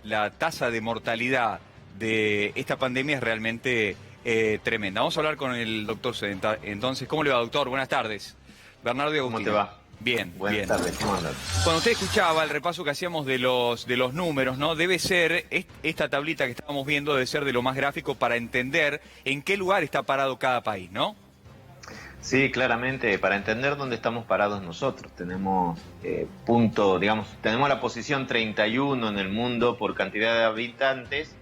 la tasa de mortalidad de esta pandemia es realmente tremenda. Vamos a hablar con el doctor Sedenta. Entonces, ¿cómo le va, doctor? Buenas tardes. Bernardo y Agustín. ¿Cómo te va? Bien, Buenas bien. tardes, ¿cómo andas? Cuando usted escuchaba el repaso que hacíamos de los números, ¿no? Debe ser, esta tablita que estábamos viendo debe ser de lo más gráfico para entender en qué lugar está parado cada país, ¿no? Sí, claramente, para entender dónde estamos parados nosotros. Tenemos tenemos la posición 31 en el mundo por cantidad de habitantes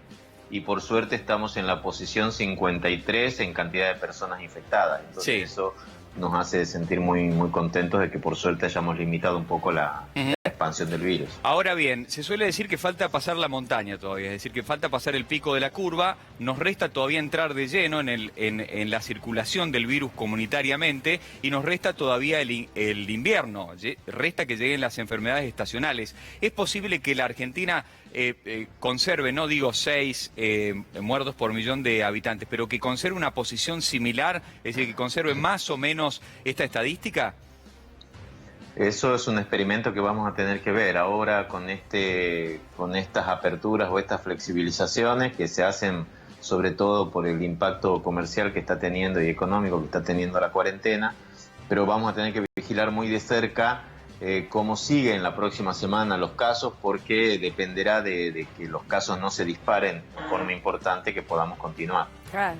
y por suerte estamos en la posición 53 en cantidad de personas infectadas. Entonces Sí. eso nos hace sentir muy contentos de que por suerte hayamos limitado un poco la expansión del virus. Ahora bien, se suele decir que falta pasar la montaña todavía, es decir, que falta pasar el pico de la curva, nos resta todavía entrar de lleno en la circulación del virus comunitariamente y nos resta todavía el invierno, resta que lleguen las enfermedades estacionales. ¿Es posible que la Argentina conserve, no digo 6 muertos por millón de habitantes, pero que conserve una posición similar, es decir, que conserve más o menos esta estadística? Eso es un experimento que vamos a tener que ver ahora con estas aperturas o estas flexibilizaciones que se hacen sobre todo por el impacto comercial que está teniendo y económico que está teniendo la cuarentena, pero vamos a tener que vigilar muy de cerca cómo siguen la próxima semana los casos, porque dependerá de que los casos no se disparen de forma importante, que podamos continuar.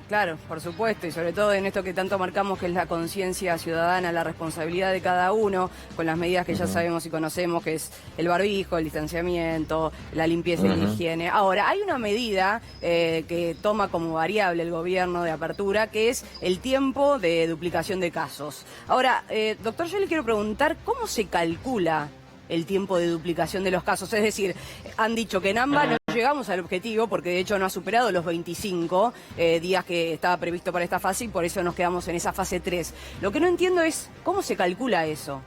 Claro, por supuesto, y sobre todo en esto que tanto marcamos, que es la conciencia ciudadana, la responsabilidad de cada uno, con las medidas que ya sabemos y conocemos, que es el barbijo, el distanciamiento, la limpieza y la higiene. Ahora, hay una medida que toma como variable el gobierno de apertura, que es el tiempo de duplicación de casos. Ahora, doctor, yo le quiero preguntar, ¿cómo se calcula el tiempo de duplicación de los casos? Es decir, han dicho que en AMBA no llegamos al objetivo, porque de hecho no ha superado los 25 días que estaba previsto para esta fase, y por eso nos quedamos en esa fase 3. Lo que no entiendo es cómo se calcula eso.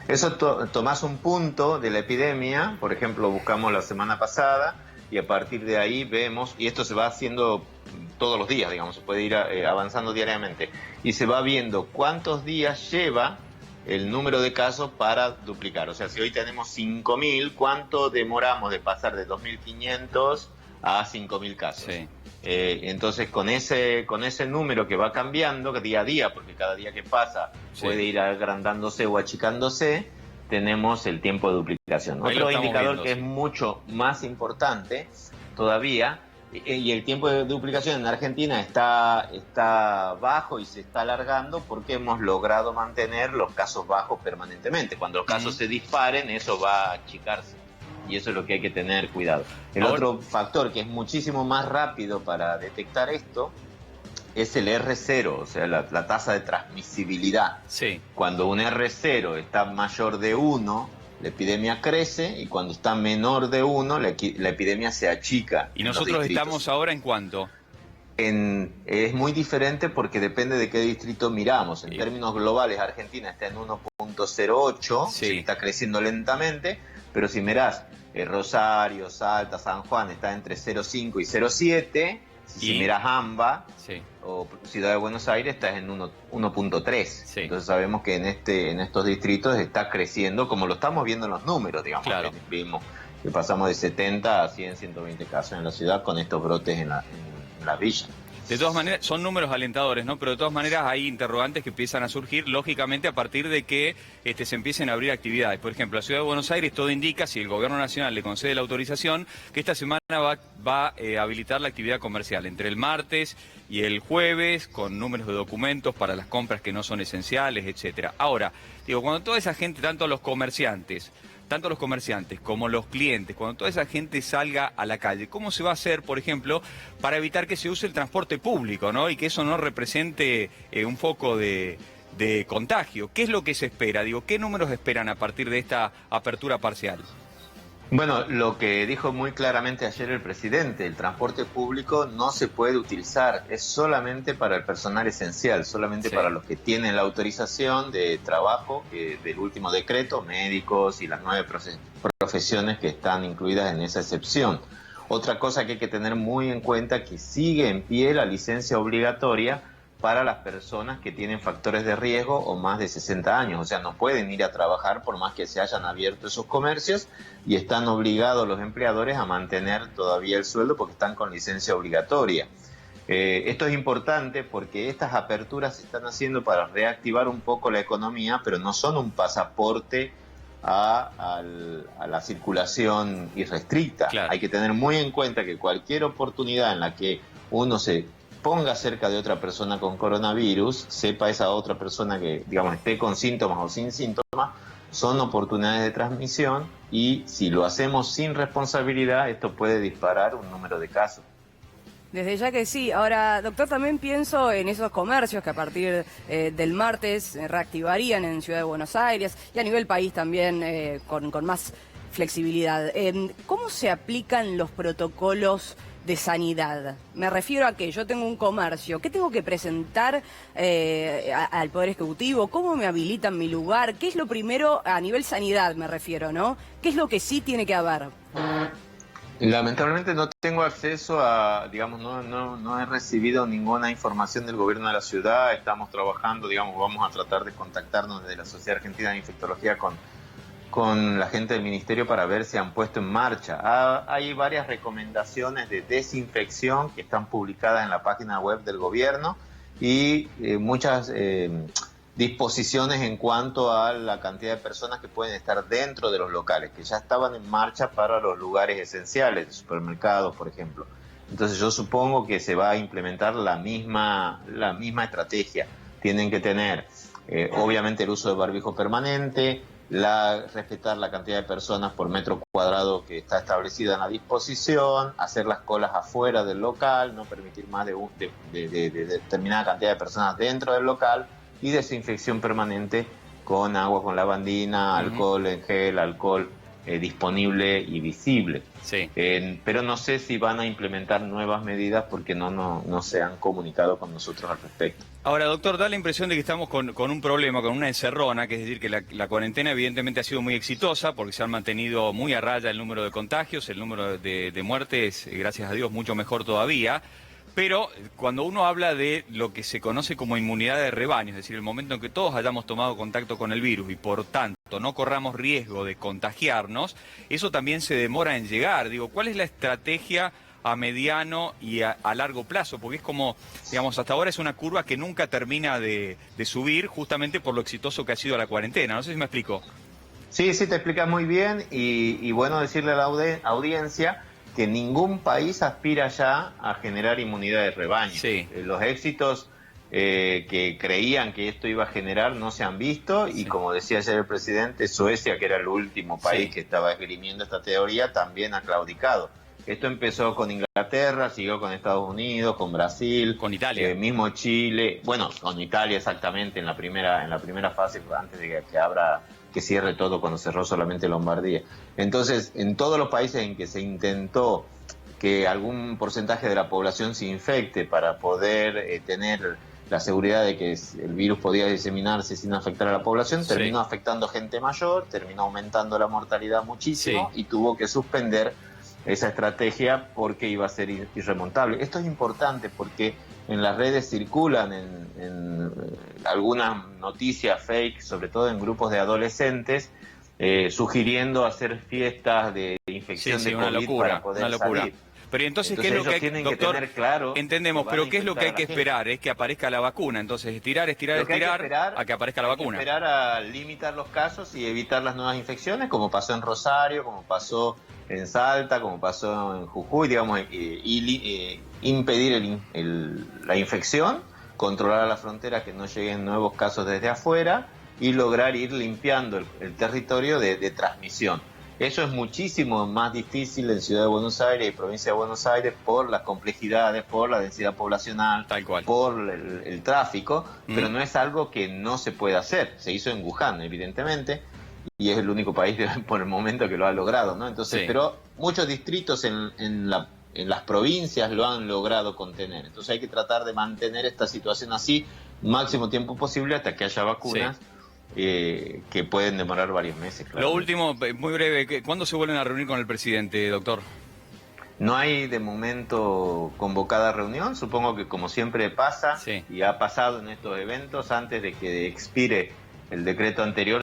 Eso tomás un punto de la epidemia, por ejemplo, buscamos la semana pasada, y a partir de ahí vemos, y esto se va haciendo todos los días, digamos, se puede ir avanzando diariamente, y se va viendo cuántos días lleva el número de casos para duplicar. O sea, si hoy tenemos 5.000, ¿cuánto demoramos de pasar de 2.500 a 5.000 casos? Sí. Entonces, con ese número que va cambiando día a día, porque cada día que pasa puede ir agrandándose o achicándose, tenemos el tiempo de duplicación. Ahí Otro indicador viendo, que es mucho más importante todavía, y el tiempo de duplicación en Argentina está bajo y se está alargando porque hemos logrado mantener los casos bajos permanentemente. Cuando los casos se disparen, eso va a achicarse. Y eso es lo que hay que tener cuidado. Otro factor que es muchísimo más rápido para detectar esto es el R0, o sea, la tasa de transmisibilidad. Sí. Cuando un R0 está mayor de 1, la epidemia crece, y cuando está menor de 1, la epidemia se achica. ¿Y nosotros estamos ahora en cuánto? Es muy diferente porque depende de qué distrito miramos. En Sí. términos globales, Argentina está en 1.08, Sí. está creciendo lentamente, pero si mirás Rosario, Salta, San Juan, está entre 0.5 y 0.7, si mirás AMBA, sí, o Ciudad de Buenos Aires, está en 1.3. Sí. Entonces sabemos que en estos distritos está creciendo, como lo estamos viendo en los números, digamos. Claro. Que vimos que pasamos de 70 a 100, 120 casos en la ciudad con estos brotes en la villa. De todas maneras, son números alentadores, ¿no? Pero de todas maneras hay interrogantes que empiezan a surgir, lógicamente, a partir de que se empiecen a abrir actividades. Por ejemplo, la Ciudad de Buenos Aires, todo indica, si el Gobierno Nacional le concede la autorización, que esta semana va a habilitar la actividad comercial entre el martes y el jueves, con números de documentos para las compras que no son esenciales, etcétera. Ahora, digo, cuando toda esa gente, tanto los comerciantes como los clientes, cuando toda esa gente salga a la calle, ¿cómo se va a hacer, por ejemplo, para evitar que se use el transporte público, ¿no? Y que eso no represente un foco de contagio? ¿Qué es lo que se espera? Digo, ¿qué números esperan a partir de esta apertura parcial? Bueno, lo que dijo muy claramente ayer el presidente, el transporte público no se puede utilizar, es solamente para el personal esencial, solamente para los que tienen la autorización de trabajo del último decreto, médicos y las 9 profesiones que están incluidas en esa excepción. Otra cosa que hay que tener muy en cuenta, que sigue en pie la licencia obligatoria para las personas que tienen factores de riesgo o más de 60 años. O sea, no pueden ir a trabajar por más que se hayan abierto esos comercios y están obligados los empleadores a mantener todavía el sueldo porque están con licencia obligatoria. Esto es importante porque estas aperturas se están haciendo para reactivar un poco la economía, pero no son un pasaporte a la circulación irrestricta. Claro. Hay que tener muy en cuenta que cualquier oportunidad en la que uno se ponga cerca de otra persona con coronavirus, sepa esa otra persona que, digamos, esté con síntomas o sin síntomas, son oportunidades de transmisión y si lo hacemos sin responsabilidad, esto puede disparar un número de casos. Desde ya que sí. Ahora, doctor, también pienso en esos comercios que a partir del martes reactivarían en Ciudad de Buenos Aires y a nivel país también con más flexibilidad. ¿Cómo se aplican los protocolos de sanidad? Me refiero a que yo tengo un comercio, ¿qué tengo que presentar al Poder Ejecutivo? ¿Cómo me habilitan mi lugar? ¿Qué es lo primero a nivel sanidad, me refiero, ¿no? ¿Qué es lo que sí tiene que haber? Lamentablemente no tengo acceso a, digamos, no he recibido ninguna información del gobierno de la ciudad. Estamos trabajando, digamos, vamos a tratar de contactarnos desde la Sociedad Argentina de Infectología con la gente del ministerio para ver si han puesto en marcha. Hay varias recomendaciones de desinfección que están publicadas en la página web del gobierno y muchas disposiciones en cuanto a la cantidad de personas que pueden estar dentro de los locales, que ya estaban en marcha para los lugares esenciales, supermercados, por ejemplo. Entonces yo supongo que se va a implementar la misma estrategia. Tienen que tener, obviamente, el uso de barbijo permanente, respetar la cantidad de personas por metro cuadrado que está establecida en la disposición, hacer las colas afuera del local, no permitir más de determinada cantidad de personas dentro del local, y desinfección permanente con agua con lavandina, alcohol en gel, alcohol disponible y visible. Sí. Pero no sé si van a implementar nuevas medidas porque no se han comunicado con nosotros al respecto. Ahora, doctor, da la impresión de que estamos con un problema, con una encerrona, que es decir, que la cuarentena evidentemente ha sido muy exitosa porque se han mantenido muy a raya el número de contagios, el número de muertes, gracias a Dios, mucho mejor todavía. Pero cuando uno habla de lo que se conoce como inmunidad de rebaño, es decir, el momento en que todos hayamos tomado contacto con el virus y por tanto no corramos riesgo de contagiarnos, eso también se demora en llegar. Digo, ¿cuál es la estrategia a mediano y a largo plazo? Porque es como, digamos, hasta ahora es una curva que nunca termina de subir justamente por lo exitoso que ha sido la cuarentena. No sé si me explico. Sí, te explicas muy bien y bueno decirle a la audiencia que ningún país aspira ya a generar inmunidad de rebaño. Sí. Los éxitos que creían que esto iba a generar no se han visto y como decía ayer el presidente, Suecia, que era el último país que estaba esgrimiendo esta teoría, también ha claudicado. Esto empezó con Inglaterra, siguió con Estados Unidos, con Brasil, con Italia, mismo Chile, bueno, con Italia exactamente en la primera fase antes de que cierre todo cuando cerró solamente Lombardía. Entonces, en todos los países en que se intentó que algún porcentaje de la población se infecte para poder tener la seguridad de que el virus podía diseminarse sin afectar a la población, terminó afectando gente mayor, terminó aumentando la mortalidad muchísimo y tuvo que suspender esa estrategia porque iba a ser irremontable. Esto es importante porque en las redes circulan en algunas noticias fake, sobre todo en grupos de adolescentes, sugiriendo hacer fiestas de infección de COVID una locura, para poder salir. Pero entonces, ¿qué es lo que hay que, doctor, tener claro? Entendemos, pero ¿qué es lo que hay que esperar? Es que aparezca la vacuna. Entonces, estirar a que aparezca la vacuna. Hay que esperar a limitar los casos y evitar las nuevas infecciones, como pasó en Rosario, como pasó en Salta, como pasó en Jujuy, digamos, impedir la infección, controlar a la frontera que no lleguen nuevos casos desde afuera y lograr ir limpiando el territorio de transmisión. Eso es muchísimo más difícil en Ciudad de Buenos Aires y provincia de Buenos Aires por las complejidades, por la densidad poblacional, tal cual, por el tráfico, pero no es algo que no se puede hacer. Se hizo en Wuhan, evidentemente, y es el único país por el momento que lo ha logrado, ¿no? Entonces, pero muchos distritos en las provincias lo han logrado contener. Entonces hay que tratar de mantener esta situación así máximo tiempo posible hasta que haya vacunas. Que pueden demorar varios meses. Lo último, muy breve, ¿cuándo se vuelven a reunir con el presidente, doctor? No hay de momento convocada reunión, supongo que como siempre pasa Sí. y ha pasado en estos eventos, antes de que expire el decreto anterior,